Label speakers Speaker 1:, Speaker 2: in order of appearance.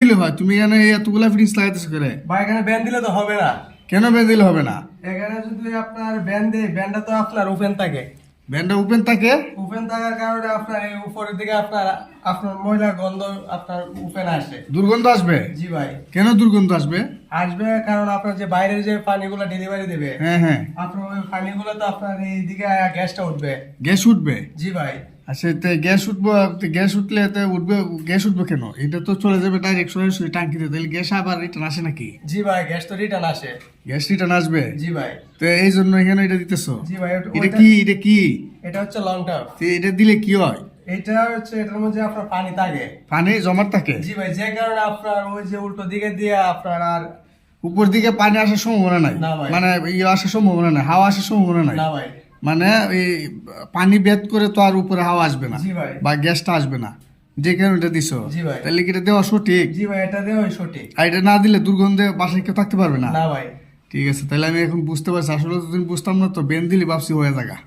Speaker 1: দিলে হয়? তুমি এখানে এতগুলা ফিটিংস লাগাইতেছো করে?
Speaker 2: ভাই এখানে ব্যান্ড দিলে তো হবে না।
Speaker 1: কেন ব্যান্ড দিলে হবে না?
Speaker 2: এখানে যদি আপনার ব্যান্ড দেয়, ব্যান্ডটা তো আপনার ওপেন থাকে।
Speaker 1: ব্যান্ডটা ওপেন থাকে?
Speaker 2: ওপেন থাকার কারণে আপনার এই উপরের দিকে আপনার আপনার ময়লা গন্ধ আপনার ওপেন আসে।
Speaker 1: দুর্গন্ধ আসবে?
Speaker 2: জি ভাই।
Speaker 1: কেন দুর্গন্ধ আসবে?
Speaker 2: আসবে কারণ আপনার যে বাইরের যে পানিগুলো ডেলিভারি দেবে,
Speaker 1: হ্যাঁ হ্যাঁ,
Speaker 2: আপনার ওই পানিগুলো তো আপনার এই দিকে গ্যাসটা উঠবে।
Speaker 1: গ্যাস উঠবে?
Speaker 2: জি ভাই।
Speaker 1: আচ্ছা, গ্যাস উঠবো, গ্যাস উঠলে উঠবে, গ্যাস উঠবে কেন? এটা তো চলে যাবে ডাইরেক্ট সরাসরি টাঙ্কিতে, তাহলে গ্যাস আবার রিটার্ন আসে নাকি?
Speaker 2: জি ভাই, গ্যাস তো রিটার্ন আসে।
Speaker 1: গ্যাস রিটার্ন আসবে?
Speaker 2: জি ভাই।
Speaker 1: তো এই জন্য এখানে এটা দিতেছো?
Speaker 2: জি ভাই।
Speaker 1: এটা কি, এটা কি?
Speaker 2: এটা হচ্ছে লং টার্ম।
Speaker 1: তো এটা দিলে কি হয়?
Speaker 2: এটা হচ্ছে এটার মধ্যে আপনার পানি থাকে।
Speaker 1: পানি জমাট থাকে?
Speaker 2: জি ভাই, যে কারণে আপনার ওই যে উল্টো দিকে দিয়ে আপনার আর
Speaker 1: উপর দিকে পানি আসার সম্ভাবনা নাই?
Speaker 2: না ভাই।
Speaker 1: মানে আসার সম্ভাবনা নাই, হাওয়া আসার সম্ভাবনা নাই?
Speaker 2: না ভাই।
Speaker 1: মানে এই পানি বেদ করে তো আর উপরে হাওয়া আসবে না
Speaker 2: জি ভাই।
Speaker 1: বা গ্যাসটা আসবে না, যে কারণে এটা দিছো?
Speaker 2: জি ভাই।
Speaker 1: তাহলে কি এটা দেওয়া সঠিক?
Speaker 2: জি ভাই, এটা দেওয়াই সঠিক।
Speaker 1: আর এটা না দিলে দুর্গন্ধে বাসায় কেউ থাকতে পারবে না?
Speaker 2: না ভাই।
Speaker 1: ঠিক আছে, তাহলে আমি এখন বুঝতে পারছি। আসলে তো তুমি বুঝতাম না, তো বেন দিলি ভাবছি হয়ে জায়গা।